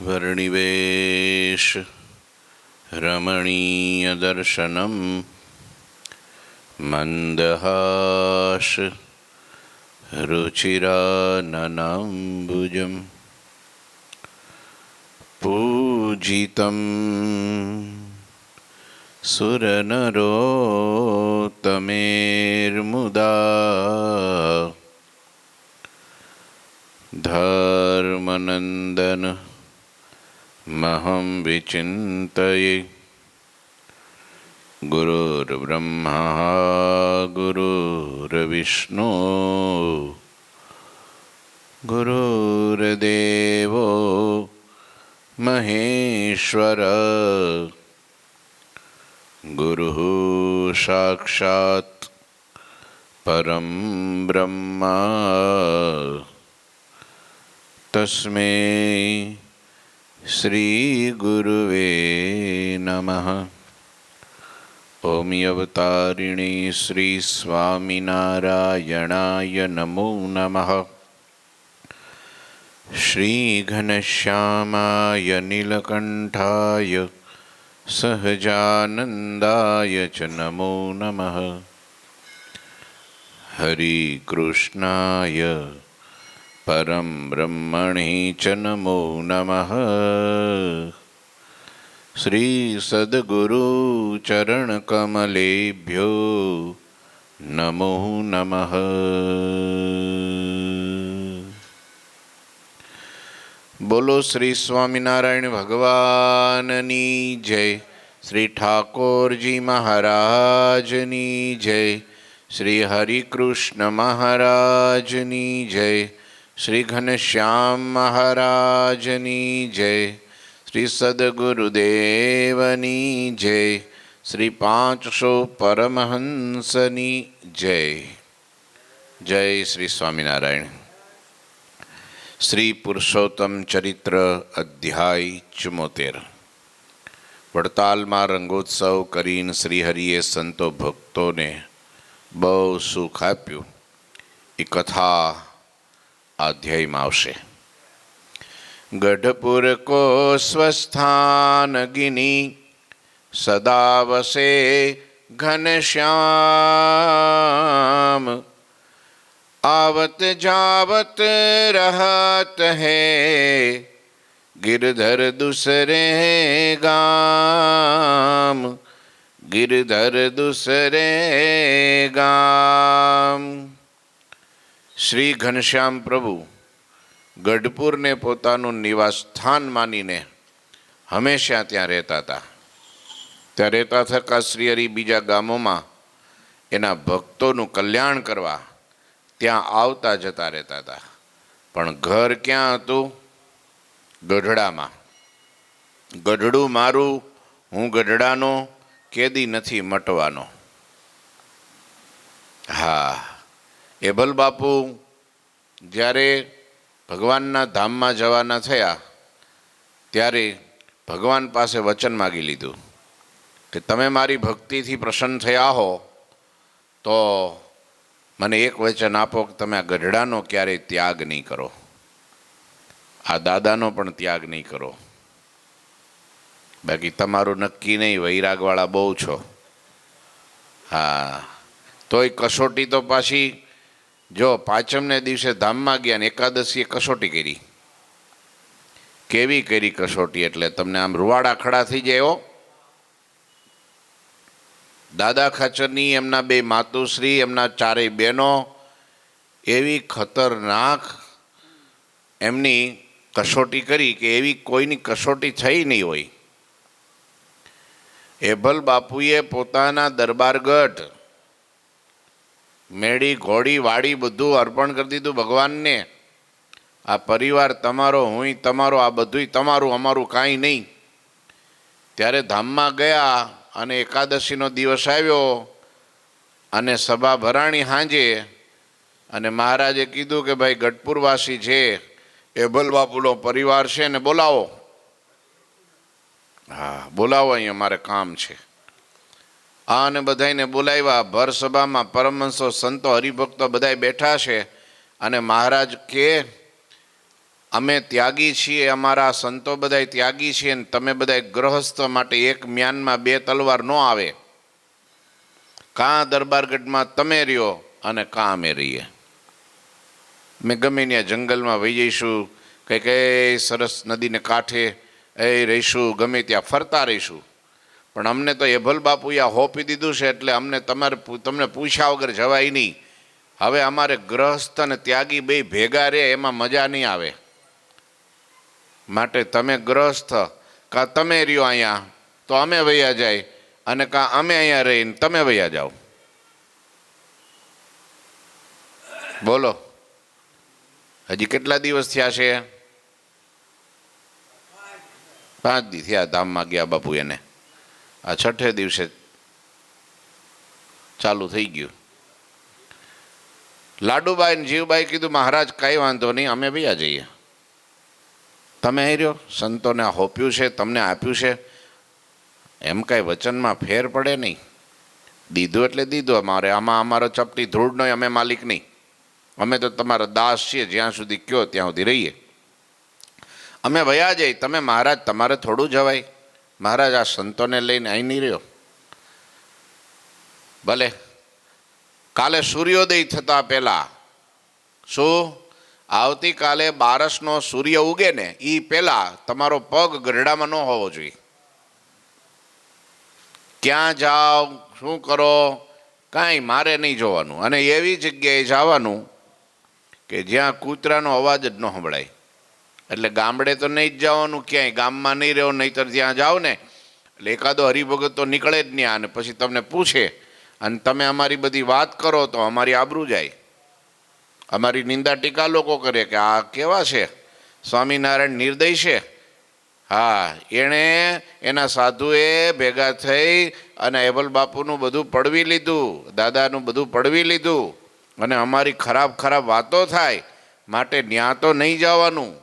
વર્ણિવેશ રમણીયદર્શનમ મંદહાસ રુચિરાનનાંબુજમ પૂજિતમ સુરનરોત્તમેર્મુદા ધર્મનંદન મહં વિચિંતયે ગુરુર્બ્રહ્મા ગુરુર્વિષ્ણુ ગુરુર્દેવો મહેશ્વર ગુરુઃ સાક્ષાત પરમ બ્રહ્મા તસ્મૈ શ્રી ગુરુવે નમઃ. ઓમ અવતારિણી શ્રી સ્વામિનારાયણાય નમો નમઃ. શ્રી ઘનશ્યામાય નીલકંઠાય સહજાનંદાય ચ નમો નમઃ. હરિ કૃષ્ણાય પરમ બ્રહ્મણે ચ નમો નમઃ. શ્રી સદ્ગુરુ ચરણ કમલેભ્યો નમો નમઃ. બોલો શ્રી સ્વામિનારાયણ ભગવાનની જય. શ્રી ઠાકોરજી મહારાજની જય. શ્રી હરિકૃષ્ણ મહારાજની જય. શ્રી ઘનશ્યામ મહારાજની જય. શ્રી સદ્ગુરુદેવની જય. શ્રી 500 પરમહંસની જય. જય શ્રી સ્વામિનારાયણ. શ્રી પુરુષોત્તમ ચરિત્ર અધ્યાય 74. વડતાલમાં રંગોત્સવ કરીને શ્રીહરિએ સંતો ભક્તોને બહુ સુખ આપ્યું. એ કથા અધ્યાયમાં આવશે. ગઢપુર કો સ્વસ્થાન ગિની સદા વસે ઘનશ્યામ. आवत जावत रहत है गिरधर दूसरे गाम. गिरधर दूसरे गाम. શ્રી ઘનશ્યામ પ્રભુ ગઢપુરને પોતાનું નિવાસ સ્થાન માનીને હંમેશા ત્યાં રહેતા હતા. ત્યાં રહેતા થકા શ્રીહરિ બીજા ગામોમાં એના ભક્તોનું કલ્યાણ કરવા ત્યાં આવતા જતા રહેતા હતા. પણ ઘર ક્યાં હતું? ગઢડામાં. ગઢડું મારું, હું ગઢડાનો, કેદી નથી મટવાનો. હા, એભલ બાપુ જ્યારે ભગવાનના ધામમાં જવાના થયા ત્યારે ભગવાન પાસે વચન માગી લીધું કે તમે મારી ભક્તિથી પ્રસન્ન થયા હો તો મને એક વચન આપો કે તમે આ ગઢડાનો ક્યારેય ત્યાગ નહીં કરો, આ દાદાનો પણ ત્યાગ નહીં કરો. બાકી તમારું નક્કી નહીં, વૈરાગવાળા બહુ છો. હા, તોય કસોટી તો પાછી જો પાંચમને દિવસે ધામમાં ગયા ને એકાદશીએ કસોટી કરી. કેવી કરી કસોટી એટલે તમને આમ રૂવાડા ખડા થઈ જાય હો. દાદા ખાચરની એમના 2 માતુશ્રી, એમના 4 બહેનો એવી ખતરનાક એમની કસોટી કરી કે એવી કોઈની કસોટી થઈ નહીં હોય. એભલ બાપુએ પોતાના દરબારગઢ, મેળી, ઘોડી, વાડી બધું અર્પણ કરી દીધું ભગવાનને. આ પરિવાર તમારો, હું તમારો, આ બધું તમારું, અમારું કાંઈ નહીં. ત્યારે ધામમાં ગયા અને એકાદશીનો દિવસ આવ્યો અને સભા ભરાણી સાંજે. અને મહારાજે કીધું કે ભાઈ ગઢપુરવાસી છે એભલ બાપુનો પરિવાર છે ને બોલાવો. હા, બોલાવો, અહીંયા મારે કામ છે. આને બધાને બોલાવ્યા. ભર સભામાં પરમહંસો, સંતો, હરિભક્તો બધાય બેઠા છે. અને મહારાજ કે અમે ત્યાગી છીએ, અમારા સંતો બધાય ત્યાગી છીએ, અને તમે બધાય ગ્રહસ્થ માટે એક મ્યાનમાં બે તલવાર ન આવે. કાં દરબારગઢમાં તમે રહ્યો અને કાં અમે રહીએ. મેં ગમે ત્યાં જંગલમાં વહી જઈશું, કંઈ કંઈ સરસ નદીને કાંઠે રહીશું, ગમે ત્યાં ફરતા રહીશું, પણ અમને તો એભલ બાપુએ હોપી દીધું છે, એટલે અમને તમને પૂછ્યા વગર જવાય નહીં. હવે અમારે ગ્રહસ્થ અને ત્યાગી બે ભેગા રહે એમાં મજા નહીં આવે. માટે તમે ગ્રહસ્થ કાં તમે રહ્યો અહીંયા તો અમે વયા જાય, અને કાં અમે અહીંયા રહીને તમે વયા જાઓ. બોલો, હજી કેટલા દિવસ થયા છે? 5 દી થયા ધામમાં ગયા બાપુ. એને આ 6 દિવસે ચાલુ થઈ ગયું. લાડુબાઈ ને જીવબાઈ કીધું મહારાજ કાંઈ વાંધો નહીં, અમે વયા જઈએ. તમે અહીં રહ્યો, સંતોને હોપ્યું છે, તમને આપ્યું છે, એમ કાંઈ વચનમાં ફેર પડે નહીં. દીધું એટલે દીધું. આમાં અમારો ચપટી ધૂળ નહીં, અમે માલિક નહીં. અમે તો તમારા દાસ છીએ, જ્યાં સુધી કયો ત્યાં સુધી રહીએ. અમે વયા જઈએ. તમે મહારાજ તમારે થોડું જવાય. મહારાજ આ સંતોને લઈને અહીં નહીં રહ્યો. ભલે કાલે સૂર્યોદય થતા પહેલા, શું આવતીકાલે બારસનો સૂર્ય ઉગે ને એ પહેલા તમારો પગ ગરડામાં ન હોવો જોઈએ. ક્યાં જાઓ, શું કરો, કાંઈ મારે નહીં જોવાનું. અને એવી જગ્યાએ જવાનું કે જ્યાં કૂતરાનો અવાજ જ ન સંભળાય. એટલે ગામડે તો નહીં જ જવાનું, ક્યાંય ગામમાં નહીં રહેવું, નહીંતર ત્યાં જાઓ ને એટલે એકાદો હરિભગત તો નીકળે જ નહીં. અને પછી તમને પૂછે અને તમે અમારી બધી વાત કરો તો અમારી આબરૂ જાય. અમારી નિંદા ટીકા લોકો કરે કે આ કેવા છે, સ્વામિનારાયણ નિર્દય છે. હા, એણે એના સાધુએ ભેગા થઈ અને એબલ બાપુનું બધું પડવી લીધું, દાદાનું બધું પડવી લીધું, અને અમારી ખરાબ ખરાબ વાતો થાય. માટે ન્યા તો નહીં જવાનું.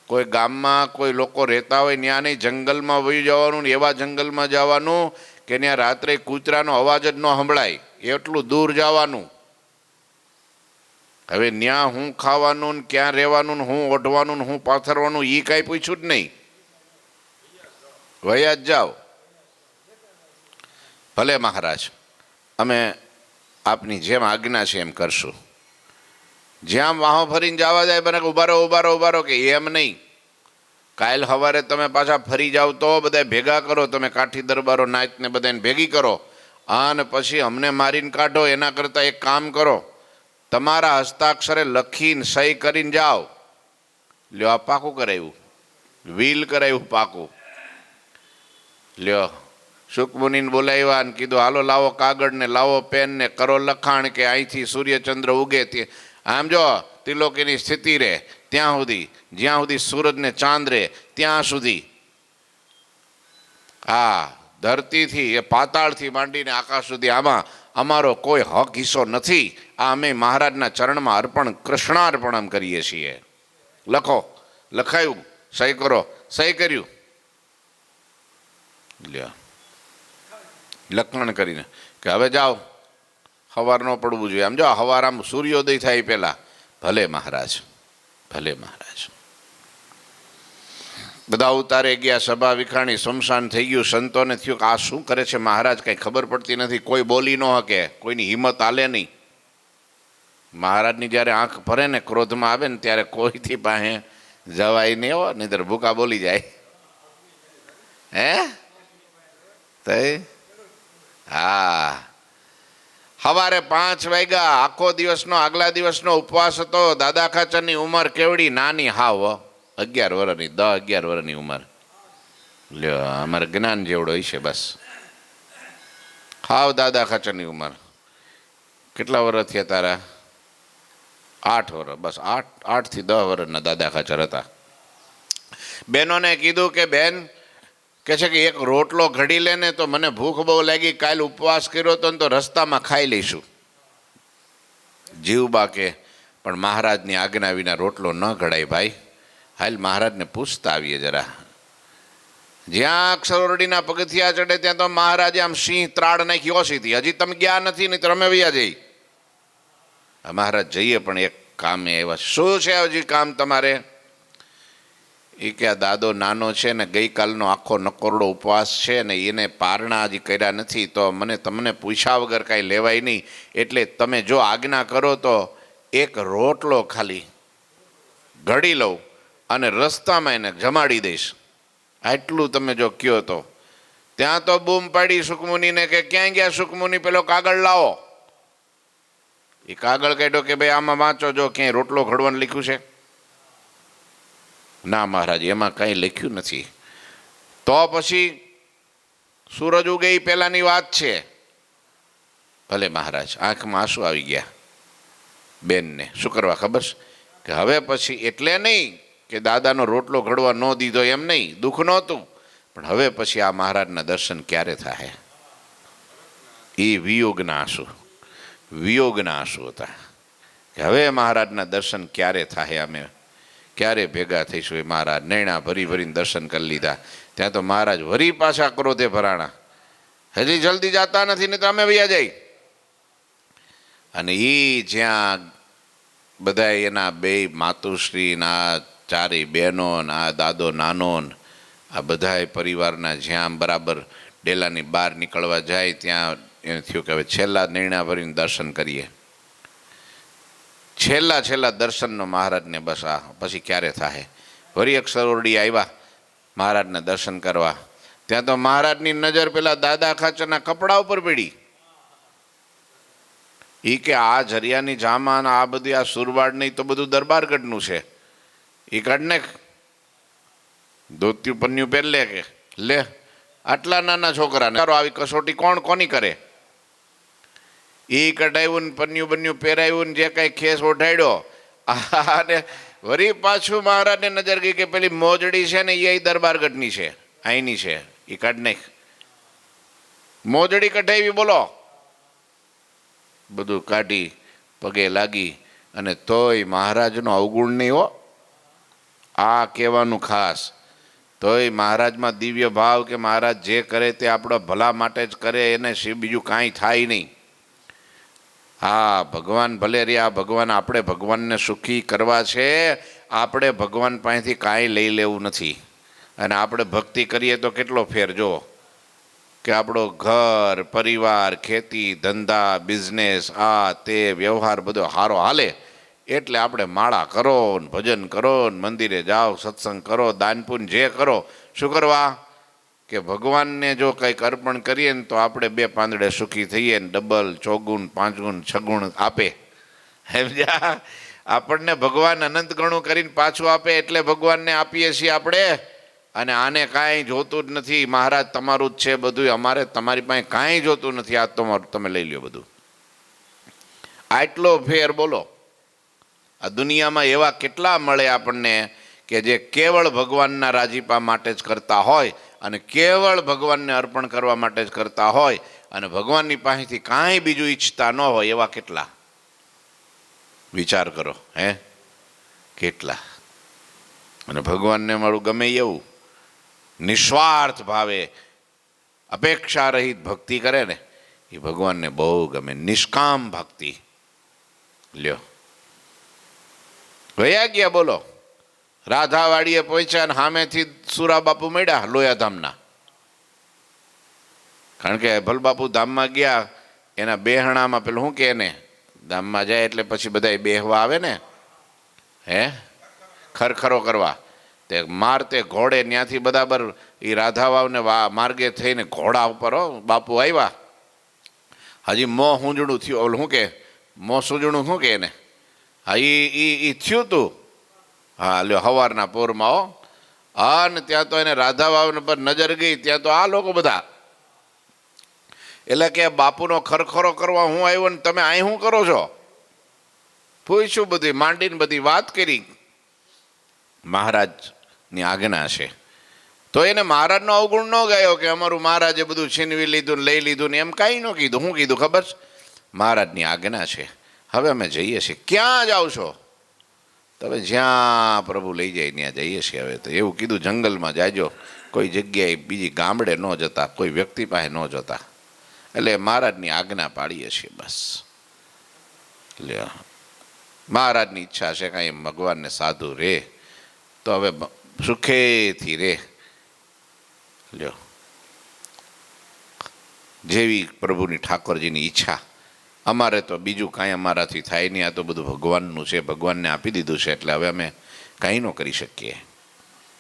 કોઈ ગામમાં કોઈ લોકો રહેતા હોય ત્યાં નહીં, જંગલમાં વહી જવાનું. એવા જંગલમાં જવાનું કે ત્યાં રાત્રે કૂતરાનો અવાજ જ ન સંભળાય, એટલું દૂર જવાનું. હવે ત્યાં હું ખાવાનું ને ક્યાં રહેવાનું ને હું ઓઢવાનું ને હું પાથરવાનું એ કાંઈ પૂછ્યું જ નહીં. વયા જ જાઓ. ભલે મહારાજ, અમે આપની જેમ આજ્ઞા છે એમ કરશું. જ્યાં વાહો ફરીને જવા જાય બને ઉભારો કે એમ નહીં. કાલ સવારે તમે પાછા ફરી જાઓ તો બધા ભેગા કરો, તમે કાઠી દરબારો નાચને બધાને ભેગી કરો અને પછી અમને મારીને કાઢો. એના કરતાં એક કામ કરો, તમારા હસ્તાક્ષરે લખીને સહી કરીને જાઓ. લ્યો, આ પાકું કરાવ્યું, વ્હીલ કરાવ્યું પાકું. લ્યો, સુકમુનિને બોલાવ્યા ને કીધું હાલો લાવો કાગળ ને લાવો પેન ને કરો લખાણ કે અહીંથી સૂર્યચંદ્ર ઉગે આમ જો ત્રિલોકીની સ્થિતિ રહે ત્યાં સુધી, જ્યાં સુધી સૂરજ ને ચાંદ રહે ત્યાં સુધી. આ ધરતીથી એ પાતાળથી માંડીને આકાશ સુધી આમાં અમારો કોઈ હક હિસ્સો નથી. આ અમે મહારાજના ચરણમાં અર્પણ, કૃષ્ણાર્પણમ કરીએ છીએ. લખો, લખાયું, સહી કરો. સહી કર્યું, લ્યો લખાણ કરીને કે હવે જાઓ, સવાર ન પડવું જોઈએ. આમ જો સવાર આમ સૂર્યોદય થાય પહેલાં. ભલે મહારાજ, ભલે મહારાજ. બધા ઉતારે ગયા, સભા વિખાણી, શમશાન થઈ ગયું. સંતોને થયું કે આ શું કરે છે મહારાજ, કંઈ ખબર પડતી નથી. કોઈ બોલી ન શકે, કોઈની હિંમત હાલે નહીં. મહારાજની જ્યારે આંખ ભરે ને ક્રોધમાં આવે ને ત્યારે કોઈથી પાસે જવાય નહીં હો, નહીંતર ભૂકા બોલી જાય. હે તઈ હા, સવારે 5 વાગ્યા. આખો દિવસનો આગલા દિવસનો ઉપવાસ હતો. દાદા ખાચરની ઉંમર કેવડી નાની, હાવ 11 વર્ષની, 10-11 વર્ષની ઉંમર. લ્યો, અમારે જ્ઞાન જેવડો હશે બસ. હાવ દાદા ખાચરની ઉંમર. કેટલા વર્ષ થયા તારા? 8 વર્ષ, બસ 8 થી 10 વર્ષના દાદા ખાચર હતા. બહેનોને કીધું કે બેન કે છે કે એક રોટલો ઘડી લે ને તો મને ભૂખ બહુ લાગી, કાલ ઉપવાસ કર્યો તો રસ્તામાં ખાઈ લઈશું. જીવબા કે પણ મહારાજની આજ્ઞા વિના રોટલો ન ઘડાય ભાઈ. હાલ મહારાજને પૂછતા આવીએ જરા. જ્યાં અક્ષરોડીના પગથિયા ચડે ત્યાં તો મહારાજે આમ સિંહ ત્રાડ નાખી ઓછી હતી. હજી તમે ગયા નથી, નહીં તો અમે વયા જઈ. મહારાજ જઈએ પણ એક કામે આવ્યા છે. શું છે હજી કામ તમારે? એ કે આ દાદો નાનો છે ને ગઈકાલનો આખો નકોરડો ઉપવાસ છે ને એને પારણા હજી કર્યા નથી, તો મને તમને પૂછ્યા વગર કાંઈ લેવાય નહીં, એટલે તમે જો આજ્ઞા કરો તો એક રોટલો ખાલી ઘડી લઉં અને રસ્તામાં એને જમાડી દઈશ, આટલું તમે જો કયો તો. ત્યાં તો બૂમ પાડી સુખમુનિને કે ક્યાં ગયા સુખમુનિ, પેલો કાગળ લાવો. એ કાગળ કાઢ્યો કે ભાઈ આમાં વાંચો, જો ક્યાંય રોટલો ઘડવાનું લખ્યું છે? ના મહારાજ, એમાં કંઈ લખ્યું નથી. તો પછી સૂરજ ઉગે એ પહેલાની વાત છે. ભલે મહારાજ, આંખમાં આંસુ આવી ગયા બેનને. શું કરવા ખબર છે? કે હવે પછી એટલે નહીં કે દાદાનો રોટલો ઘડવા ન દીધો એમ નહીં, દુઃખ નહોતું, પણ હવે પછી આ મહારાજના દર્શન ક્યારે થાય? એ વિયોગના આંસુ, વિયોગના આંસુ હતા કે હવે મહારાજના દર્શન ક્યારે થાય, અમે ક્યારે ભેગા થઈશું. એ મહારાજ નૈણા ભરી ભરીને દર્શન કરી લીધા. ત્યાં તો મહારાજ વરી પાછા ક્રોધે ભરાણા, હજી જલ્દી જતા નથી ને તો અમે વૈયા જઈ. અને એ જ્યાં બધા એના બે માતુશ્રી, આ ચારેય બહેનો, આ દાદો નાનો, આ બધા પરિવારના જ્યાં બરાબર ડેલાની બહાર નીકળવા જાય ત્યાં એને થયું કે હવે છેલ્લા નૈણા ભરીને દર્શન કરીએ. છેલ્લા દર્શનનો મહારાજને બસ આ પછી ક્યારે થાય. વળી એક સરોવડી આવ્યા મહારાજને દર્શન કરવા. ત્યાં તો મહારાજની નજર પેલા દાદા ખાચરના કપડા ઉપર પડી. એ કે આ જરિયાની જામાન, આ બધી આ સુરવાડ નહીં તો બધું દરબારગઢનું છે, એ કાઢને ધોત્યું પન્યું પહેરલે કે લે. આટલા નાના છોકરાને આવી કસોટી કોણ કોની કરે? એ કઢાવ્યું ને પન્યું બન્યું પહેરાવ્યું ને જે કાંઈ ખેસ ઓઢાડ્યો. અને વળી પાછું મહારાજને નજર ગઈ કે પેલી મોજડી છે ને એ દરબારગઢની છે, અહીંની છે, એ કાઢ નાખ. મોજડી કઢાવી, બોલો. બધું કાઢી પગે લાગી, અને તોય મહારાજનો અવગુણ નહીં હો. આ કહેવાનું ખાસ, તોય મહારાજમાં દિવ્ય ભાવ કે મહારાજ જે કરે તે આપણા ભલા માટે જ કરે, એને બીજું કાંઈ થાય નહીં. હા, ભગવાન ભલે રહ્યા, ભગવાન આપણે ભગવાનને સુખી કરવા છે, આપણે ભગવાન પાસેથી કાંઈ લઈ લેવું નથી. અને આપણે ભક્તિ કરીએ તો કેટલો ફેર જુઓ કે આપણો ઘર પરિવાર, ખેતી ધંધા, બિઝનેસ, આ તે વ્યવહાર બધો સારો હાલે, એટલે આપણે માળા કરો ને ભજન કરો ને મંદિરે જાઓ, સત્સંગ કરો, દાનપુન જે કરો. શું કરવા? કે ભગવાનને જો કંઈક અર્પણ કરીએ ને તો આપણે બે પાંદડે સુખી થઈએ ને ડબલ, ચોગુણ, પાંચગુણ, છગુણ આપે. સમજ્યા? આપણને ભગવાન અનંત ગણું કરીને પાછું આપે, એટલે ભગવાનને આપીએ છીએ આપણે. અને આને કાંઈ જોતું જ નથી. મહારાજ તમારું જ છે બધું, અમારે તમારી પાસે કાંઈ જોતું નથી, આ તમારું, તમે લઈ લ્યો બધું. આટલો ફેર બોલો. આ દુનિયામાં એવા કેટલા મળે આપણને કે જે કેવળ ભગવાનના રાજીપા માટે જ કરતા હોય, અને કેવળ ભગવાનને અર્પણ કરવા માટે જ કરતા હોય, અને ભગવાનની પાસેથી કાંઈ બીજું ઈચ્છતા ન હોય, એવા કેટલા? વિચાર કરો. હે, કેટલા? અને ભગવાનને મારું ગમે એવું નિસ્વાર્થ ભાવે અપેક્ષા રહિત ભક્તિ કરે ને, એ ભગવાનને બહુ ગમે. નિષ્કામ ભક્તિ. લ્યો, વયા ગયા બોલો. રાધાવાડીએ પહોંચ્યા ને સામેથી સુરા બાપુ મળ્યા લોયાધામના. કારણ કે ભલબાપુ ધામમાં ગયા, એના બેહણામાં પેલું શું કે એને ધામમાં જાય એટલે પછી બધા બેહવા આવે ને, હે, ખરખરો કરવા. તે મારતે ઘોડે ત્યાંથી બરાબર એ રાધાવાવને માર્ગે થઈને ઘોડા ઉપર બાપુ આવ્યા. હજી મોં સૂંજણું થયું, ઓલું શું કે મોં સૂંજણું શું કે એને? હા, એ થયું તું. હા લ્યો, સવારના પોરમાં હો. હા, ને ત્યાં તો એને રાધાવાવ પર નજર ગઈ, ત્યાં તો આ લોકો બધા. એટલે કે બાપુનો ખરખરો કરવા હું આવ્યો ને તમે અહીં શું કરો છો? પૂછ્યું, બધી માંડીને બધી વાત કરી. મહારાજની આજ્ઞા છે તો એને મહારાજનો અવગુણ ન ગાયો કે અમારું મહારાજે બધું છીનવી લીધું ને લઈ લીધું ને, એમ કાંઈ ન કીધું. શું કીધું ખબર છે? મહારાજની આજ્ઞા છે, હવે અમે જઈએ છીએ. ક્યાં જાઓ છો? તમે જ્યાં પ્રભુ લઈ જાય ત્યાં જઈએ છીએ. હવે તો એવું કીધું, જંગલમાં જાજો, કોઈ જગ્યાએ બીજી ગામડે ન જતા, કોઈ વ્યક્તિ પાસે ન જતા. એટલે મહારાજની આજ્ઞા પાડીએ છીએ બસ. લે, મહારાજની ઈચ્છા છે કાંઈ ભગવાનને સાધુ રે તો હવે સુખેથી રે. લ્યો, જેવી પ્રભુની ઠાકોરજીની ઈચ્છા. અમારે તો બીજું કાંઈ અમારાથી થાય નહીં, આ તો બધું ભગવાનનું છે, ભગવાનને આપી દીધું છે, એટલે હવે અમે કાંઈ ન કરી શકીએ.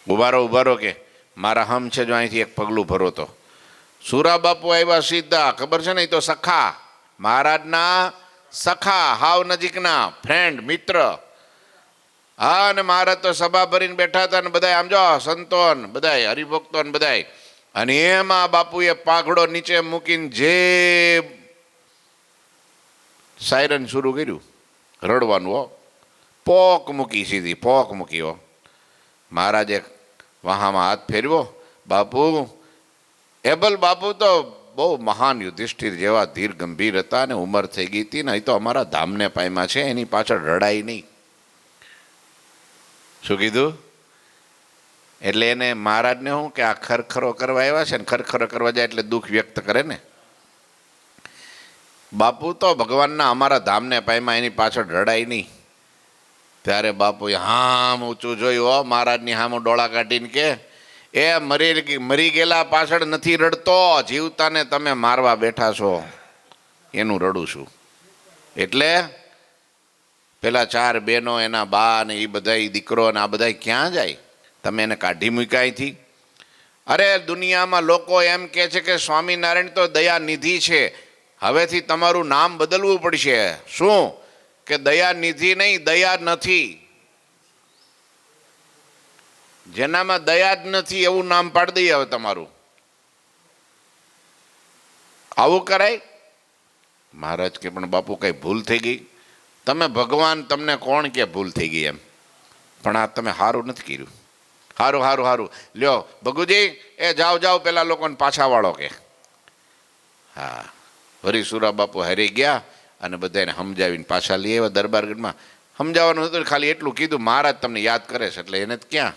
ઉભારો કે મારા હમ છે જો અહીંથી એક પગલું ભરો તો. સુરા બાપુ આવ્યા સીધા, ખબર છે ને, એ તો સખા, મહારાજના સખા, હાવ નજીકના ફ્રેન્ડ, મિત્ર. હા, અને મહારાજ તો સભા ભરીને બેઠા હતા ને બધા આમ જો સંતોન બધાય હરિભક્તો ને બધાય, અને એમાં બાપુએ પાઘડો નીચે મૂકીને જે સાયરન શરૂ કર્યું રડવાનું. હો, પોક મૂકી, સીધી પોક મૂકી. હો, મહારાજે વહામાં હાથ ફેરવ્યો. બાપુ, એબલ બાપુ તો બહુ મહાન યુધિષ્ઠિર જેવા ધીર ગંભીર હતા અને ઉંમર થઈ ગઈ હતી ને, એ તો અમારા ધામને પાયમાં છે, એની પાછળ રડાઈ નહીં. શું કીધું? એટલે એને મહારાજને શું કે આ ખરખરો કરવા આવ્યા છે ને, ખરખરો કરવા જાય એટલે દુઃખ વ્યક્ત કરે ને. બાપુ તો ભગવાનના અમારા ધામને પાયમાં, એની પાછળ રડાઈ નહીં. ત્યારે બાપુએ હામ ઊંચું જોયું. હો, મહારાજની હામું ડોળા કાઢીને કે એ મરી ગયેલા પાછળ નથી રડતો, જીવતાને તમે મારવા બેઠા છો એનું રડું છું. એટલે પેલા 4 બહેનો, એના બા ને એ બધા દીકરો ને આ બધા ક્યાં જાય? તમે એને કાઢી મૂક્યા અહીંથી? અરે દુનિયામાં લોકો એમ કહે છે કે સ્વામિનારાયણ તો દયાનિધિ છે, હવેથી તમારું નામ બદલવું પડશે. શું? કે દયાનિધિ નહીં, દયા નથી. જેનામાં દયા જ નથી એવું નામ પાડી દઈએ હવે તમારું. આવું કરાય? મહારાજ કે પણ બાપુ કઈ ભૂલ થઈ ગઈ. તમે ભગવાન, તમને કોણ કે ભૂલ થઈ ગઈ એમ? પણ આ તમે સારું નથી કર્યું. સારું લ્યો ભગુજી, એ જાઓ પેલા લોકોને પાછા વાળો કે. હા, વરી સુરા બાપુ હારી ગયા અને બધાને સમજાવીને પાછા લઈ આવ્યા દરબારગઢમાં. સમજાવવાનું હતું, ખાલી એટલું કીધું, મહારાજ તમને યાદ કરે છે, એટલે એને ક્યાં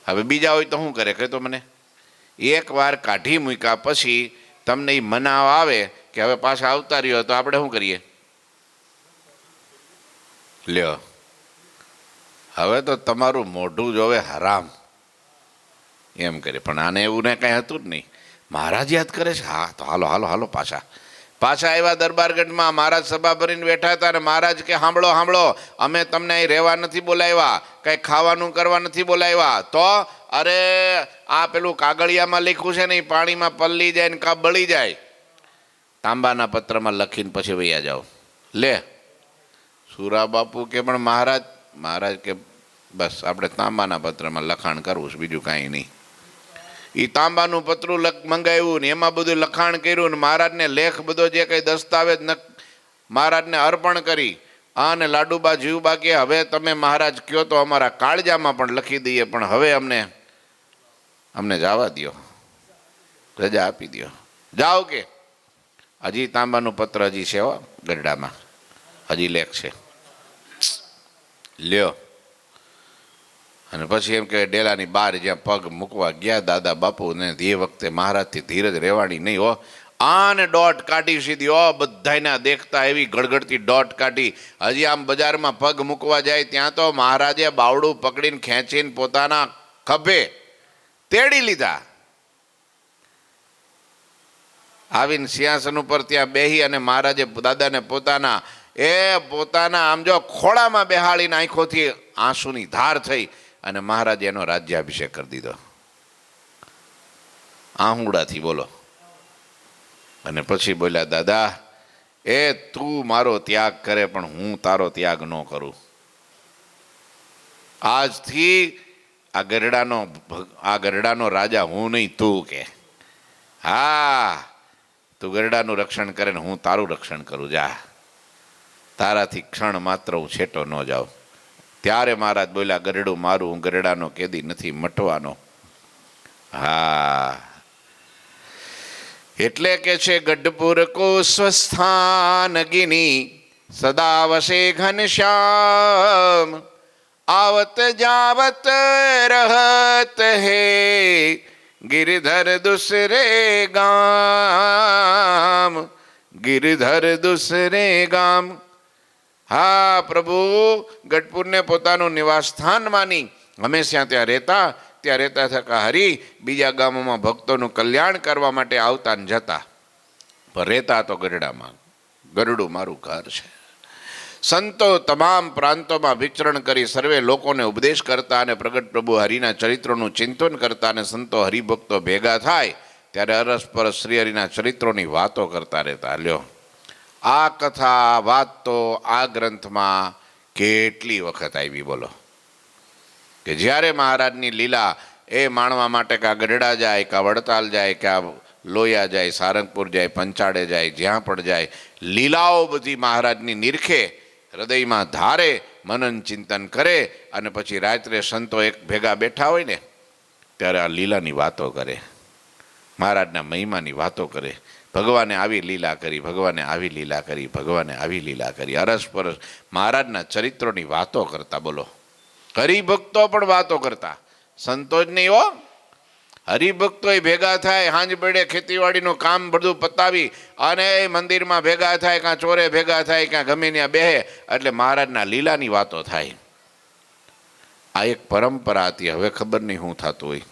હવે બીજા હોય તો શું કરે? કહે તો મને, એક વાર કાઢી મૂક્યા પછી તમને એ મનાવ આવે કે હવે પાછા આવતા રહ્યો તો આપણે શું કરીએ? લ્યો, હવે તો તમારું મોઢું જોવે હરામ એમ કરે. પણ આને એવું ને કાંઈ હતું જ નહીં. મહારાજ યાદ કરે છે. હા, તો હાલો પાછા આવ્યા દરબારગઢમાં. મહારાજ સભા ભરીને બેઠા હતા અને મહારાજ કે સાંભળો, અમે તમને અહીં રહેવા નથી બોલાવ્યા, કંઈ ખાવાનું કરવા નથી બોલાવ્યા. તો અરે આ પેલું કાગળિયામાં લખ્યું છે ને, એ પાણીમાં પલળી જાય ને કા બળી જાય, તાંબાના પત્રમાં લખીને પછી વૈયા જાઓ. લે, સુરા બાપુ કે પણ મહારાજ કે બસ આપણે તાંબાના પત્રમાં લખાણ કરવું છે, બીજું કાંઈ નહીં. એ તાંબાનું પતરું મંગાવ્યું ને એમાં બધું લખાણ કર્યું ને મહારાજને લેખ બધો જે કંઈ દસ્તાવેજ મહારાજને અર્પણ કરી. અને લાડુબા જીવબા કે હવે તમે મહારાજ કયો તો અમારા કાળજામાં પણ લખી દઈએ, પણ હવે અમને જવા દો, રજા આપી દો, જાઓ કે. હજી તાંબાનું પત્ર હજી છે. હો, ગરડામાં હજી લેખ છે. લ્યો, અને પછી એમ કે ડેલાની બહાર જ્યાં પગ મૂકવા ગયા દાદા બાપુ ને, એ વખતે મહારાજથી ધીરજ રહેવાની નહીં. હો, આને દોટ કાઢી સીધી. હો, બધાના દેખતા એવી ગળગળતી દોટ કાઢી. હજી આમ બજારમાં પગ મૂકવા જાય ત્યાં તો મહારાજે બાવડું પકડીને ખેંચીને પોતાના ખભે તેડી લીધા. આવીને સિંહાસન ઉપર ત્યાં બેહી અને મહારાજે દાદાને પોતાના આમ જો ખોળામાં બેહાડીને આંખોથી આંસુની ધાર થઈ અને મહારાજે એનો રાજ્યાભિષેક કરી દીધો આહુડાથી. બોલો. અને પછી બોલ્યા, દાદા એ તું મારો ત્યાગ કરે પણ હું તારો ત્યાગ ન કરું. આજથી આ ગરડાનો રાજા હું નહીં, તું કે. હા, તું ગરડાનું રક્ષણ કરે ને હું તારું રક્ષણ કરું. જા, તારાથી ક્ષણ માત્ર હું છેટો ન જાઉં. ત્યારે મહારાજ બોલ્યા, ગરડું મારું, હું ગરડાનો કેદી નથી મટવાનો. હા, એટલે કે છે ગઢપુર કો સ્વસ્થાન ગિની સદા વસે ઘનશ્યામ आवत जावत रहत है गिरधर दूसरे गाम गिरधर दूसरे गाम. હા પ્રભુ ગઢપુરને પોતાનું નિવાસ સ્થાન માની હંમેશા ત્યાં રહેતા થકા હરી બીજા ગામોમાં ભક્તોનું કલ્યાણ કરવા માટે આવતા ને જતા, પણ રહેતા તો ગઢડામાં. ગઢડું મારું ઘર છે. સંતો તમામ પ્રાંતોમાં વિચરણ કરી સર્વે લોકોને ઉપદેશ કરતા અને પ્રગટ પ્રભુ હરિના ચરિત્રોનું ચિંતન કરતા, અને સંતો હરિભક્તો ભેગા થાય ત્યારે અરસપરસ શ્રી હરિના ચરિત્રોની વાતો કરતા રહેતા. લ્યો, આ કથા વાત તો આ ગ્રંથમાં કેટલી વખત આવી, બોલો, કે જ્યારે મહારાજની લીલા એ માણવા માટે કાં ગઢડા જાય, કાં વડતાલ જાય, કાં લોયા જાય, સારંગપુર જાય, પંચાળે જાય, જ્યાં પણ જાય, લીલાઓ બધી મહારાજની નિરખે, હૃદયમાં ધારે, મનન ચિંતન કરે, અને પછી રાત્રે સંતો એક ભેગા બેઠા હોય ને ત્યારે આ લીલાની વાતો કરે, મહારાજના મહિમાની વાતો કરે. ભગવાને આવી લીલા કરી, ભગવાને આવી લીલા કરી, ભગવાને આવી લીલા કરી. અરસપરસ મહારાજના ચરિત્રોની વાતો કરતા. બોલો, હરિભક્તો પણ વાતો કરતા, સંતો જ નહીં હો, હરિભક્તો ભેગા થાય, હાંજ બેડે ખેતીવાડીનું કામ બધું પતાવી અને મંદિરમાં ભેગા થાય, કાં ચોરે ભેગા થાય, કાં ગમે ત્યાં બેહે, એટલે મહારાજના લીલાની વાતો થાય. આ એક પરંપરા હતી. હવે ખબર નહીં શું થતું હોય.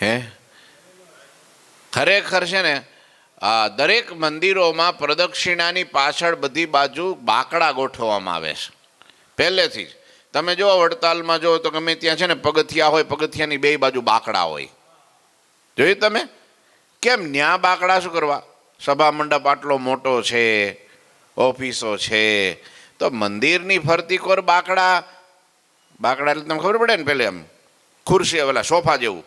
હે, ખરેખર છે ને, આ દરેક મંદિરોમાં પ્રદક્ષિણાની પાછળ બધી બાજુ બાકડા ગોઠવવામાં આવે છે પહેલેથી જ. તમે જો વડતાલમાં જો તો ગમે ત્યાં છે ને પગથિયા હોય, પગથિયાની બે બાજુ બાકડા હોય. જોયું તમે? કેમ ન્યા બાકડા શું કરવા? સભા મંડપ આટલો મોટો છે, ઓફિસો છે, તો મંદિરની ફરતી કોર બાકડા એટલે તમને ખબર પડે ને, પેલે એમ ખુરશી ઓલા સોફા જેવું,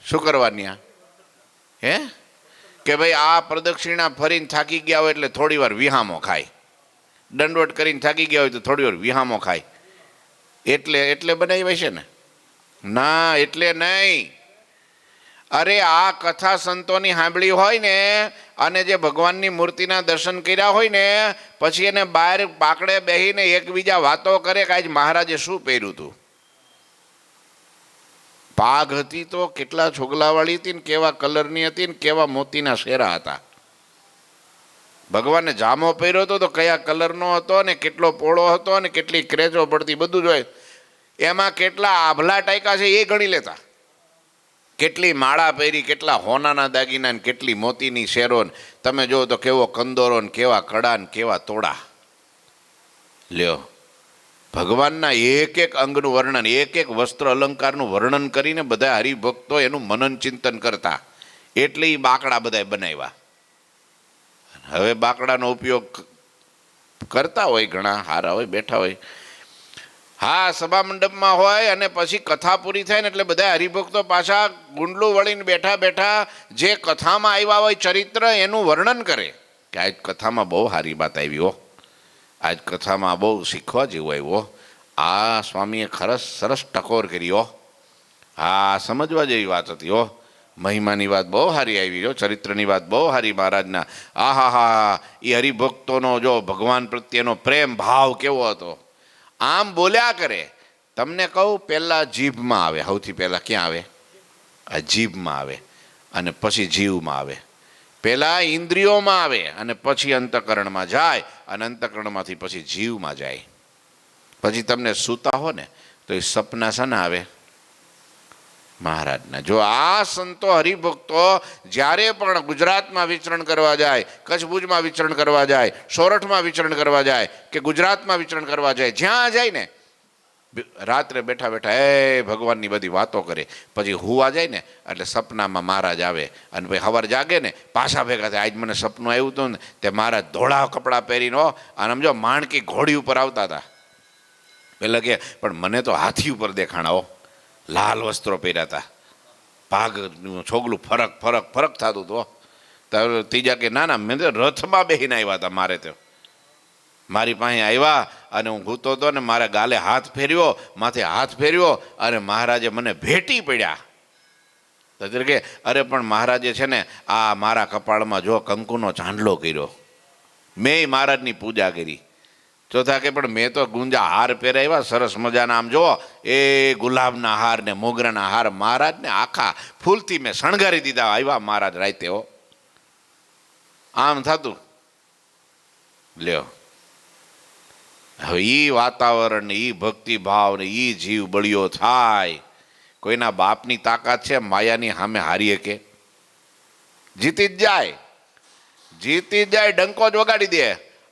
શું કરવા ન્યા? હે, કે ભાઈ આ પ્રદક્ષિણા ફરીને થાકી ગયા હોય એટલે થોડી વાર વિહામો ખાય, દંડવટ કરીને થાકી ગયા હોય તો થોડી વાર વિહામો ખાય, એટલે બનાવી છે ને? ના, એટલે નહીં. અરે આ કથા સંતોની સાંભળી હોય ને, અને જે ભગવાનની મૂર્તિના દર્શન કર્યા હોય ને, પછી એને બહાર બાકડે બેસીને એકબીજા વાતો કરે કે આજ મહારાજે શું પહેર્યું હતું. પાઘ હતી તો કેટલા છોગલાવાળી હતી ને કેવા કલરની હતી ને કેવા મોતીના શેરા હતા. ભગવાને જામો પહેર્યો હતો તો કયા કલરનો હતો ને કેટલો પોળો હતો ને કેટલી ક્રેચો પડતી, બધું જોય. એમાં કેટલા આભલા ટાઈકા છે એ ગણી લેતા. કેટલી માળા પહેરી, કેટલા હોનાના દાગીના ને કેટલી મોતીની શેરો, તમે જો તો કેવો કંદોરો ને કેવા કડા ને કેવા તોડા. લ્યો, ભગવાનના એક એક અંગનું વર્ણન, એક એક વસ્ત્ર અલંકારનું વર્ણન કરીને બધા હરિભક્તો એનું મનન ચિંતન કરતા. એટલે એ બાકડા બધા બનાવ્યા. હવે બાકડાનો ઉપયોગ કરતા હોય, ઘણા હારા હોય, બેઠા હોય. હા, સભા મંડપમાં હોય અને પછી કથા પૂરી થાય ને એટલે બધા હરિભક્તો પાછા ગુંડલું વળીને બેઠા બેઠા જે કથામાં આવ્યા હોય ચરિત્ર એનું વર્ણન કરે કે આજ કથામાં બહુ સારી વાત આવી હો, આજ કથામાં બહુ શીખવા જેવું આવ્યું. આ સ્વામીએ સરસ ટકોર કરી હો, હા સમજવા જેવી વાત હતી હો, મહિમાની વાત બહુ સારી આવી હો, ચરિત્રની વાત બહુ સારી મહારાજના. આહા હા, એ હરિભક્તોનો જો ભગવાન પ્રત્યેનો પ્રેમ ભાવ કેવો હતો, આમ બોલ્યા કરે. તમને કહું, પહેલાં જીભમાં આવે, સૌથી પહેલાં ક્યાં આવે? આ જીભમાં આવે, અને પછી જીવમાં આવે. પહેલાં ઇન્દ્રિયોમાં આવે અને પછી અંતઃકરણમાં જાય, અને અંતઃકરણમાંથી પછી જીવમાં જાય. પછી તમને સૂતા હો ને તો એ સપના શાના આવે? મહારાજના. જો આ સંતો હરિભક્તો જ્યારે પણ ગુજરાતમાં વિચરણ કરવા જાય, કચ્છ ભુજમાં વિચરણ કરવા જાય, સોરઠમાં વિચરણ કરવા જાય કે ગુજરાતમાં વિચરણ કરવા જાય, જ્યાં જાય ને રાત્રે બેઠા બેઠા એ ભગવાનની બધી વાતો કરે. પછી હુવા જાય ને એટલે સપનામાં મહારાજ આવે, અને પછી સવાર જાગે ને પાછા ભેગા થાય. આજ મને સપનું આવ્યું હતું ને તે મહારાજ ધોળા કપડાં પહેરીને હો, અને સમજો માણકી ઘોડી ઉપર આવતા હતા. પેલા કે પણ મને તો હાથી ઉપર દેખાણા હો, લાલ વસ્ત્રો પહેર્યા હતા, ભાગનું છોગલું ફરક થતું હતું. ત્રીજા કે ના મેં તો રથમાં બેસીને આવ્યા હતા. મારે તો મારી પાસે આવ્યા અને હું ઘૂતો હતો ને મારા ગાલે હાથ ફેર્યો, માથે હાથ ફેર્યો, અને મહારાજે મને ભેટી પડ્યા. તો કે અરે પણ મહારાજે છે ને આ મારા કપાળમાં જો કંકુનો ચાંદલો કર્યો, મેં મહારાજની પૂજા કરી. ચોથા કે પણ મેં તો ગુંજા હાર પહેરાવ્યા સરસ મજાના, આમ જુઓ એ ગુલાબના હાર ને મોગરાના હાર મહારાજને આખા ફૂલથી મેં શણગારી દીધા. આવ્યા મહારાજ રાતે હો, આમ થતું. લ્યો, હવે એ વાતાવરણ ને એ ભક્તિભાવ ને એ જીવ બળિયો થાય. કોઈના બાપની તાકાત છે માયાની સામે હારીએ કે? જીતી જ જાય, જીતી જ જાય, ડંકો જ વગાડી દે.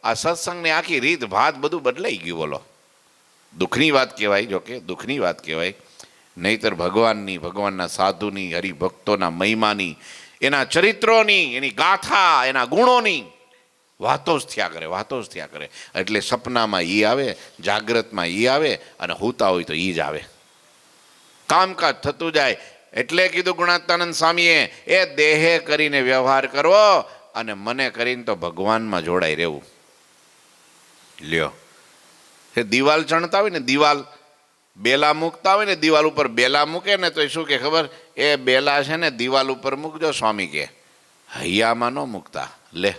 આ સત્સંગની આખી રીત ભાત બધું બદલાઈ ગયું. બોલો, દુઃખની વાત કહેવાય, જોકે દુઃખની વાત કહેવાય. નહીતર ભગવાનની, ભગવાનના સાધુની, હરિભક્તોના મહિમાની, એના ચરિત્રોની, એની ગાથા, એના ગુણોની વાતો જ થયા કરે, વાતો જ થયા કરે. એટલે સપનામાં એ આવે, જાગ્રતમાં એ આવે, અને હોતા હોય તો એ જ આવે. કામકાજ થતું જાય. એટલે કીધું ગુણાત્માનંદ સ્વામીએ, એ દેહે કરીને વ્યવહાર કરવો અને મને કરીને તો ભગવાનમાં જોડાઈ રહેવું. લ્યો, એ દિવાલ ચણતા હોય ને, દિવાલ બેલા મૂકતા હોય ને, દિવાલ ઉપર બેલા મૂકે ને તો શું કે ખબર? એ બેલા છે ને દિવાલ ઉપર મૂકજો, સ્વામી કે હૈયામાં ન મૂકતા. લે,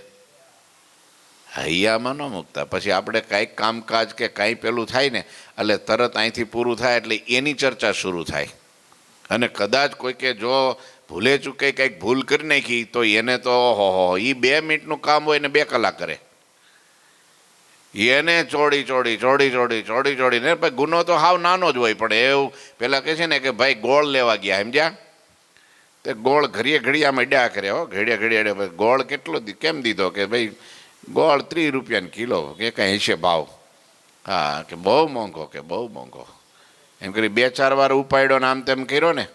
હૈયામાં ન મૂકતા. પછી આપણે કાંઈક કામકાજ કે કાંઈ પેલું થાય ને એટલે તરત અહીંથી પૂરું થાય એટલે એની ચર્ચા શરૂ થાય. અને કદાચ કોઈ કે જો ભૂલે ચૂકે કંઈક ભૂલ કરી નાખી તો એને તો હો એ 2 મિનિટનું કામ હોય ને 2 કલાક કરે. એને ચોડી ચોડી ચોડી ચોડી ચોડી ચોડી ને ભાઈ ગુનો તો હાવ નાનો જ હોય. પણ એવું પેલા કહે છે ને કે ભાઈ ગોળ લેવા ગયા, સમજ્યા? તે ગોળ ઘડીએ ઘડિયામાં ડ્યા કરે. હો, ઘડિયા ઘડિયા ગોળ કેટલો કેમ દીધો? કે ભાઈ ગોળ 30 રૂપિયાનો કિલો. કે કાંઈ હશે ભાવ? હા, કે બહુ મોંઘો, કે બહુ મોંઘો. એમ કરી 2-4 વાર ઉપાડ્યો ને આમ તેમ કર્યો ને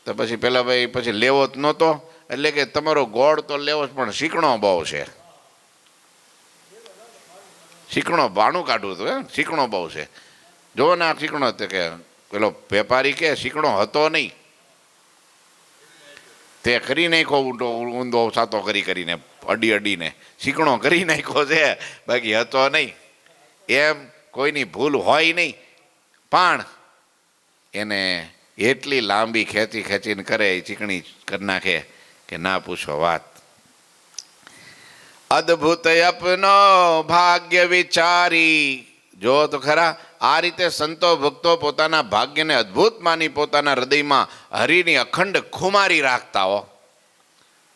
તો પછી પેલા ભાઈ પછી લેવો જ નહોતો. એટલે કે તમારો ગોળ તો લેવો જ, પણ શીકણો બહુ છે. શીકણો ભાણું કાઢવું હતું, શીકણો બહુ છે. જો ને આ શીકણો હતો. કે પેલો વેપારી કે શીકણો હતો નહીં, તે કરી નાખ્યો ઊંધો સાતો કરીને અડી અડીને શીકણો કરી નાખ્યો છે, બાકી હતો નહીં. એમ કોઈની ભૂલ હોય નહીં, પણ એને એટલી લાંબી ખેંચી ખેંચીને કરે, ચીકણી કરી નાખે કે ના પૂછો વાત. અદ્ભુત અપનો ભાગ્ય વિચારી. જો તો ખરા, આ રીતે સંતો ભક્તો પોતાના ભાગ્યને અદ્ભુત માની પોતાના હૃદયમાં હરિની અખંડ ખુમારી રાખતા હો.